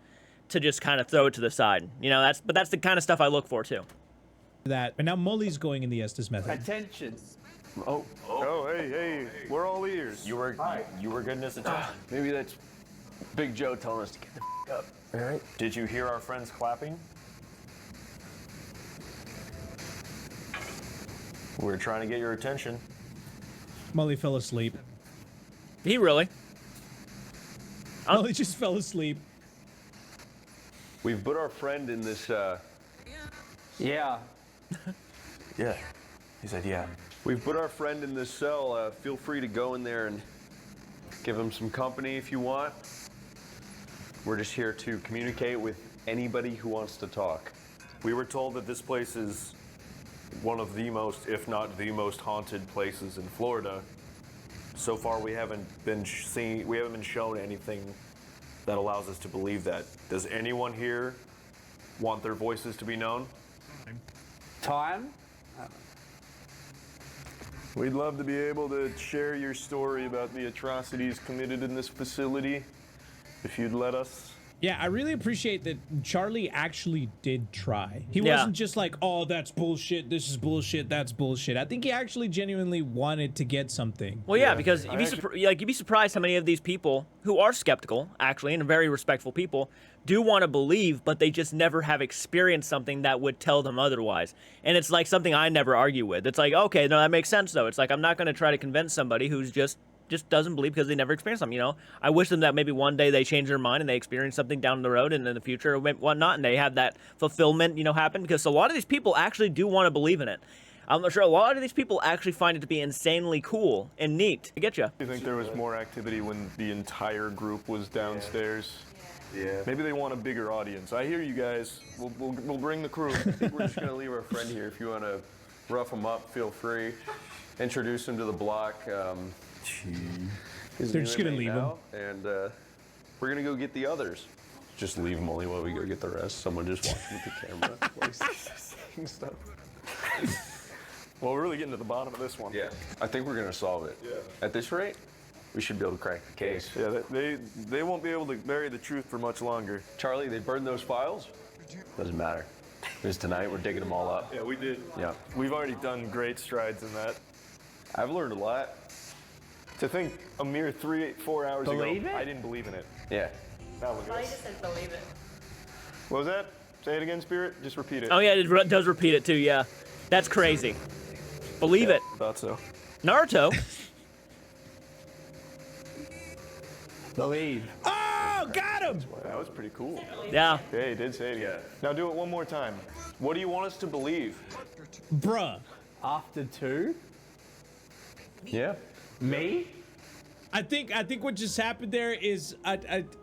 to just kind of throw it to the side. You know, that's the kind of stuff I look for too. That, and now Mully's going in the Estus method. Attention. Oh, hey, we're all ears. You were goodness attention. Maybe that's Big Joe telling us to get the up. All right. Did you hear our friends clapping? We're trying to get your attention. Mully fell asleep. He really? Mully just fell asleep. We've put our friend in this, Yeah. Yeah. He said, yeah. we've put our friend in this cell. Feel free to go in there and give him some company if you want. We're just here to communicate with anybody who wants to talk. We were told that this place is one of the most, if not the most haunted places in Florida. So far, we haven't been shown anything that allows us to believe that. Does anyone here want their voices to be known? Time? We'd love to be able to share your story about the atrocities committed in this facility, if you'd let us. Yeah, I really appreciate that Charlie actually did try. He Yeah. wasn't just like, oh, that's bullshit, this is bullshit, that's bullshit. I think he actually genuinely wanted to get something. Well, yeah, because you'd be surprised how many of these people who are skeptical, actually, and very respectful people, do want to believe, but they just never have experienced something that would tell them otherwise. And it's like something I never argue with. It's like, okay, no, that makes sense, though. It's like, I'm not going to try to convince somebody who's just doesn't believe because they never experienced something, you know? I wish them that maybe one day they change their mind and they experience something down the road and in the future or whatnot, and they have that fulfillment, you know, happen, because a lot of these people actually do want to believe in it. I'm not sure a lot of these people actually find it to be insanely cool and neat. I get you. Do you think there was more activity when the entire group was downstairs? Yeah. Maybe they want a bigger audience. I hear you guys. We'll bring the crew. I think we're just gonna leave our friend here. If you want to rough him up, feel free. Introduce him to the block. They're just gonna leave him. And we're gonna go get the others. Just leave them only while we go get the rest. Someone just watching with the camera. While he's saying stuff. Well, we're really getting to the bottom of this one. Yeah. I think we're gonna solve it. Yeah. At this rate, we should be able to crack the case. Yeah, they won't be able to bury the truth for much longer. Charlie, they burned those files? Doesn't matter. Because tonight we're digging them all up. Yeah, we did. Yeah. We've already done great strides in that. I've learned a lot. To think a mere 4 hours Believe ago, it? I didn't believe in it. Yeah. Now look at I us. just said believe it. What was that? Say it again, Spirit. Just repeat it. Oh, yeah, it does repeat it, too, yeah. That's crazy. Believe it. Thought so. Naruto. Believe. Oh, got him! That was pretty cool. Yeah. Yeah, he did say it again. Now do it one more time. What do you want us to believe? Bruh. After 2? Yeah. Me? I think what just happened there is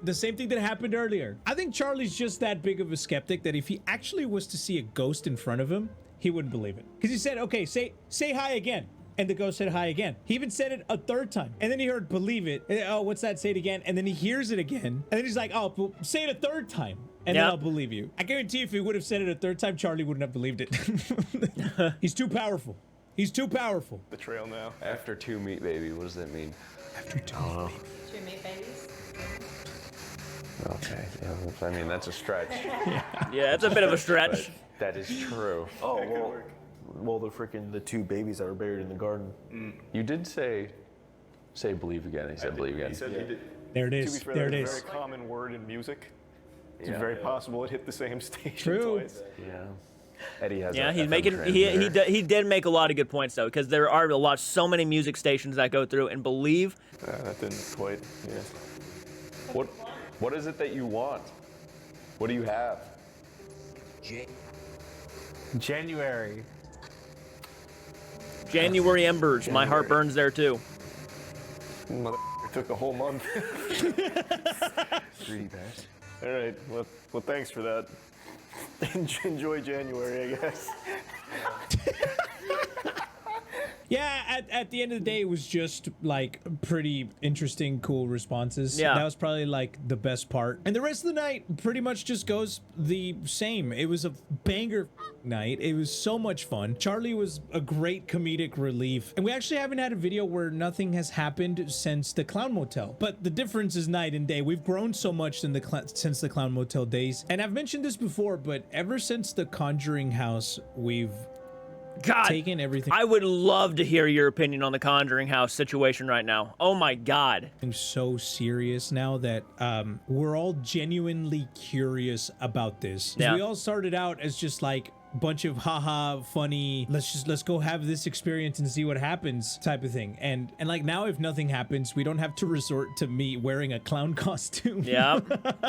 the same thing that happened earlier. I think Charlie's just that big of a skeptic that if he actually was to see a ghost in front of him, he wouldn't believe it. Because he said, okay, say hi again. And the ghost said hi again. He even said it a third time. And then he heard believe it. And, oh, what's that? Say it again. And then he hears it again. And then he's like, oh, well, say it a third time. And then I'll believe you. I guarantee you if he would have said it a third time, Charlie wouldn't have believed it. He's too powerful. He's too powerful. The trail now. After 2 meat baby, what does that mean? After 2 meat baby. 2 meat babies. Okay. Yeah, I mean, that's a stretch. Yeah, it's a bit of a stretch. But that is true. Oh, well, the 2 babies that were buried in the garden. You did say believe again. He said believe again. He said he did. There it To is. be fair, There it that's a is. very common word in music. It's Yeah. very possible it hit the same station True. twice. Yeah. Eddie has Yeah, a he's FM making transmitter. he did make a lot of good points though, because there are so many music stations that go through and believe. That didn't quite. Yeah. What is it that you want? What do you have? January. January embers, my heart burns there too. Mother took the whole month. Greedy bastard. All right. Well, thanks for that. Enjoy January, I guess. Yeah, at the end of the day, it was just like pretty interesting, cool responses. Yeah. That was probably like the best part. And the rest of the night pretty much just goes the same. It was a banger night. It was so much fun. Charlie was a great comedic relief. And we actually haven't had a video where nothing has happened since the Clown Motel. But the difference is night and day. We've grown so much since the Clown Motel days. And I've mentioned this before, but ever since the Conjuring house, we've taken everything. I would love to hear your opinion on the Conjuring house situation right now. Oh my God. I'm so serious now that we're all genuinely curious about this. Yeah. We all started out as just like bunch of haha funny, let's go have this experience and see what happens type of thing. And like now if nothing happens, we don't have to resort to me wearing a clown costume. Yeah.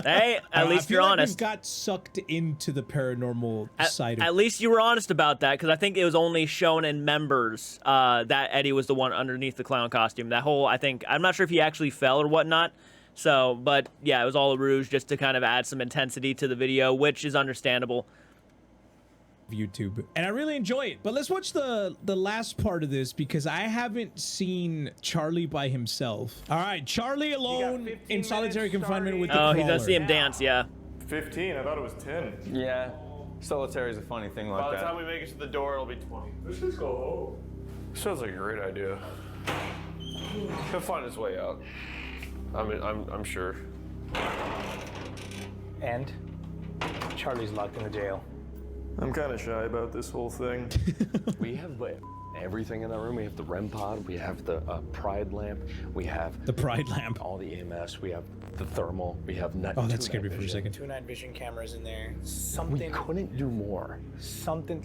Hey, at least you're honest. We got sucked into the paranormal side of it. At least you were honest about that, because I think it was only shown in members that Eddie was the one underneath the clown costume. That whole, I'm not sure if he actually fell or whatnot. So, but yeah, it was all a ruse just to kind of add some intensity to the video, which is understandable. YouTube, and I really enjoy it. But let's watch the last part of this because I haven't seen Charlie by himself. All right, Charlie alone in solitary confinement with the Oh, he's crawler. gonna see him dance, yeah. 15. I thought it was 10. Yeah. Solitary is a funny thing like By the that. time we make it to the door, it'll be 20. Let's just go home. Sounds like a great idea. He'll find his way out. I mean, I'm sure. And Charlie's locked in the jail. I'm kind of shy about this whole thing. We have everything in that room. We have the REM pod. We have the pride lamp. We have the pride lamp. All the EMS. We have the thermal. We have net. Oh, that scared me for a second. 2 night vision cameras in there. Something. We couldn't do more. Something.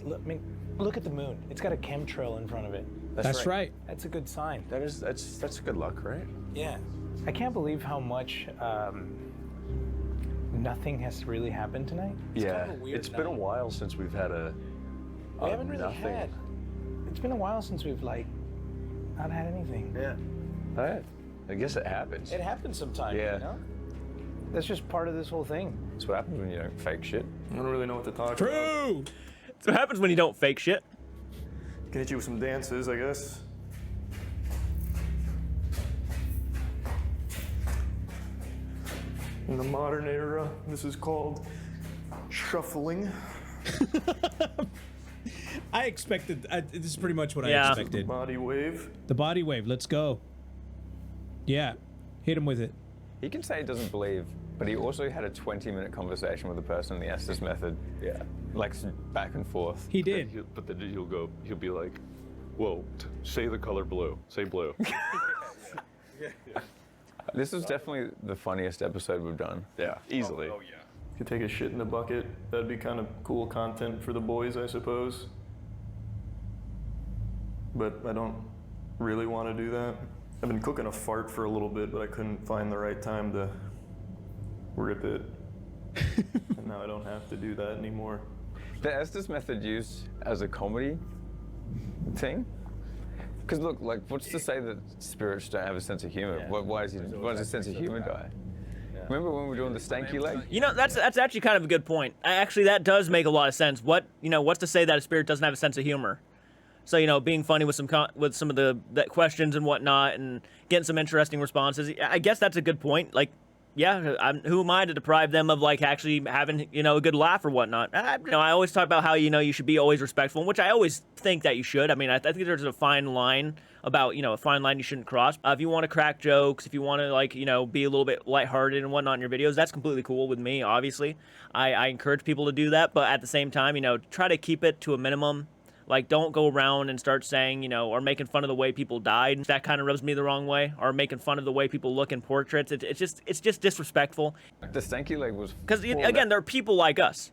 Look at the moon. It's got a chemtrail in front of it. That's right. That's a good sign. That's good luck, right? Yeah. I can't believe how much nothing has really happened tonight. It's Yeah, kind of a weird it's been a night. while since we've had We haven't really nothing. had. It's been a while since we've like not had anything. Yeah. All right. I guess it happens. It happens sometimes. Yeah. You know? That's just part of this whole thing. That's what happens when you don't fake shit. I don't really know what to talk about. True. That's what happens when you don't fake shit. Can hit you with some dances, I guess. In the modern era, this is called shuffling. I expected. This is pretty much what I Yeah. expected. Body wave. The body wave. Let's go. Yeah, hit him with it. He can say he doesn't believe, but he also had a 20-minute conversation with a person in the Estus method. Yeah. Like back and forth. He did. But then he'll be like, whoa, say the color blue. Say blue. This is definitely the funniest episode we've done. Yeah, easily. Oh, yeah. Could take a shit in a bucket. That'd be kind of cool content for the boys, I suppose. But I don't really want to do that. I've been cooking a fart for a little bit, but I couldn't find the right time to rip it. And now I don't have to do that anymore. The Estus method used as a comedy thing? Because look, like, what's to say that spirits don't have a sense of humor? Why does his sense of humor die? Remember when we were doing the stanky leg? You know, that's actually kind of a good point. Actually, that does make a lot of sense. What's to say that a spirit doesn't have a sense of humor? So, being funny with some of the questions and whatnot, and getting some interesting responses. I guess that's a good point. Like, yeah, who am I to deprive them of like actually having a good laugh or whatnot? I always talk about how you should be always respectful, which I always think that you should. I mean, I think there's a fine line about a fine line you shouldn't cross. If you want to crack jokes, if you want to be a little bit lighthearted and whatnot in your videos, that's completely cool with me. Obviously, I encourage people to do that, but at the same time, try to keep it to a minimum. Like, don't go around and start saying, or making fun of the way people died. That kind of rubs me the wrong way. Or making fun of the way people look in portraits. It's just disrespectful. The stanky leg was... Because, again, they're people like us.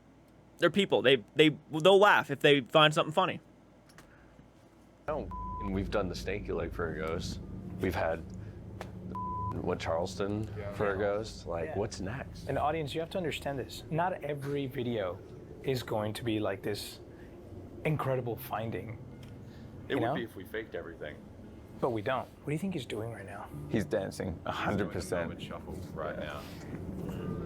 They're people. They'll laugh if they find something funny. And we've done the stanky leg for a ghost. We've had Charleston for a ghost. Like, what's next? And audience, you have to understand this. Not every video is going to be like this incredible finding. It would be if we faked everything. But we don't. What do you think he's doing right now? He's dancing 100%. Shuffle right now.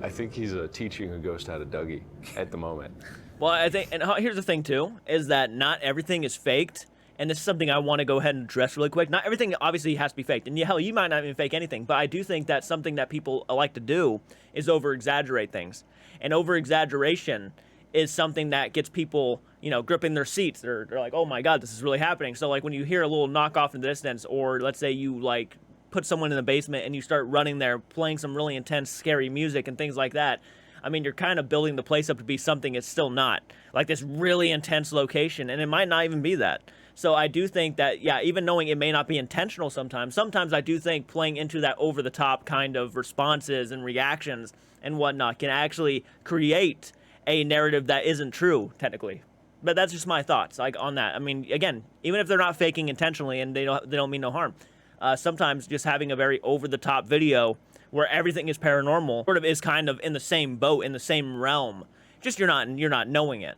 I think he's teaching a ghost how to Dougie at the moment. Well, I think, and here's the thing too, is that not everything is faked. And this is something I want to go ahead and address really quick. Not everything obviously has to be faked. And hell, you might not even fake anything. But I do think that something that people like to do is over-exaggerate things. And over-exaggeration is something that gets people, you know, gripping their seats. They're like, oh my God, this is really happening. So like when you hear a little knockoff in the distance, or let's say you like put someone in the basement and you start running there, playing some really intense, scary music and things like that, I mean, you're kind of building the place up to be something it's still not. Like this really intense location, and it might not even be that. So I do think that, yeah, even knowing it may not be intentional sometimes I do think playing into that over-the-top kind of responses and reactions and whatnot can actually create a narrative that isn't true, technically. But that's just my thoughts, like, on that. I mean, again, even if they're not faking intentionally and they don't mean no harm, sometimes just having a very over-the-top video where everything is paranormal sort of is kind of in the same boat, in the same realm. Just you're not knowing it,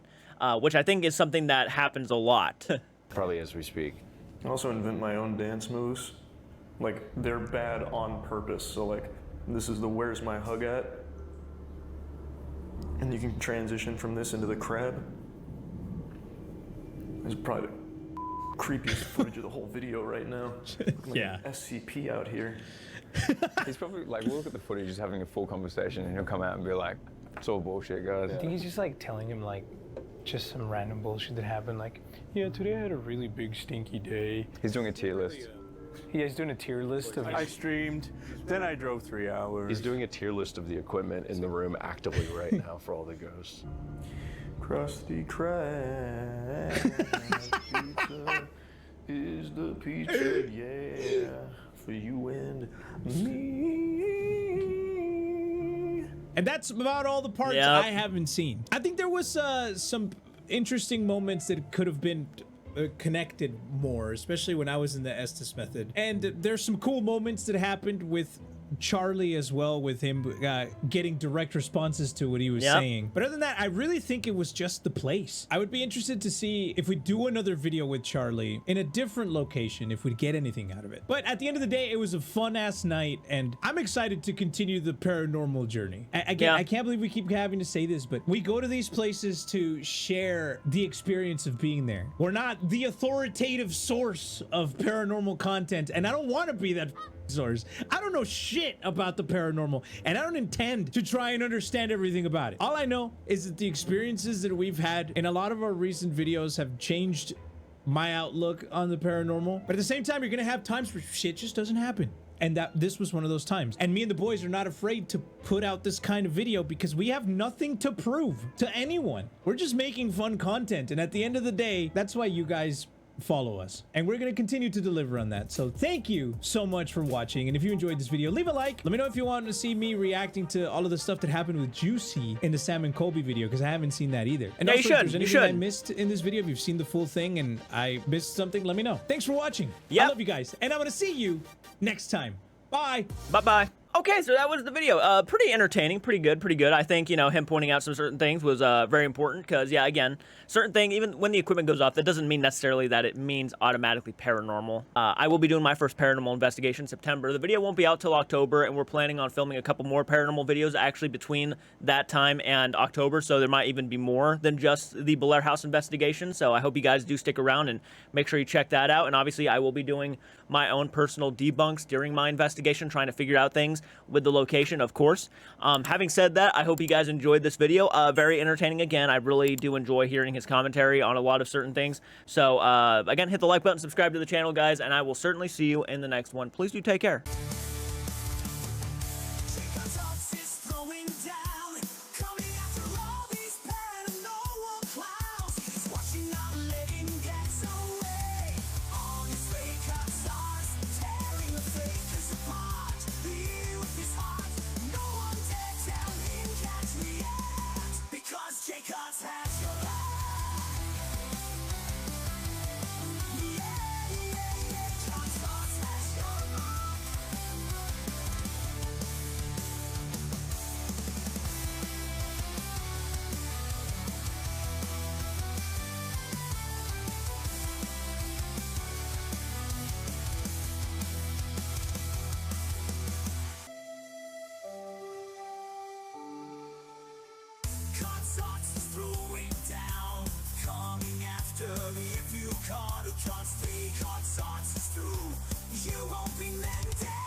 which I think is something that happens a lot. Probably as we speak. I also invent my own dance moves. Like, they're bad on purpose. So like, this is the where's my hug at? And you can transition from this into the crab. This is probably the creepiest footage of the whole video right now. Like Yeah. SCP out here. He's probably like, we'll look at the footage, just having a full conversation, and he'll come out and be like, it's all bullshit, guys. I think he's just like telling him like just some random bullshit that happened. Like, yeah, today I had a really big stinky day. He's doing a tier list. Yeah, he's doing a tier list of. I streamed, then I drove 3 hours. He's doing a tier list of the equipment in the room actively right now for all the ghosts. Krusty Krab pizza is the pizza, yeah, for you and me. And that's about all the parts I haven't seen. I think there was some interesting moments that could have been connected more, especially when I was in the Estus method. And there's some cool moments that happened with Charlie as well, with him getting direct responses to what he was saying. But other than that, I really think it was just the place. I would be interested to see if we do another video with Charlie in a different location, if we'd get anything out of it. But at the end of the day, it was a fun ass night, and I'm excited to continue the paranormal journey. Again, I can't believe we keep having to say this, but we go to these places to share the experience of being there. We're not the authoritative source of paranormal content, and I don't want to be that source. I don't know shit about the paranormal, and I don't intend to try and understand everything about it. All I know is that the experiences that we've had in a lot of our recent videos have changed my outlook on the paranormal. But at the same time, you're gonna have times where shit just doesn't happen. And that this was one of those times. And me and the boys are not afraid to put out this kind of video because we have nothing to prove to anyone. We're just making fun content. And at the end of the day, that's why you guys follow us, and we're going to continue to deliver on that. So thank you so much for watching, and if you enjoyed this video, leave a like. Let me know if you want to see me reacting to all of the stuff that happened with Juicy in the Sam and Colby video, because I haven't seen that either. And also, if there's anything I missed in this video, if you've seen the full thing and I missed something, let me know. Thanks for watching. I love you guys, and I'm going to see you next time. Bye. Bye-bye. Okay, so that was the video. Pretty entertaining, pretty good. I think, you know, him pointing out some certain things was very important because, yeah, again, certain thing, even when the equipment goes off, that doesn't mean necessarily that it means automatically paranormal. I will be doing my first paranormal investigation in September. The video won't be out till October, and we're planning on filming a couple more paranormal videos actually between that time and October, so there might even be more than just the Blair House investigation. So I hope you guys do stick around and make sure you check that out. And obviously, I will be doing my own personal debunks during my investigation, trying to figure out things with the location, of course. Having said that, I hope you guys enjoyed this video. Very entertaining. Again, I really do enjoy hearing his commentary on a lot of certain things. So again, hit the like button, subscribe to the channel, guys, and I will certainly see you in the next one. Please do take care. Can't speak, can't answers through. You won't be mended.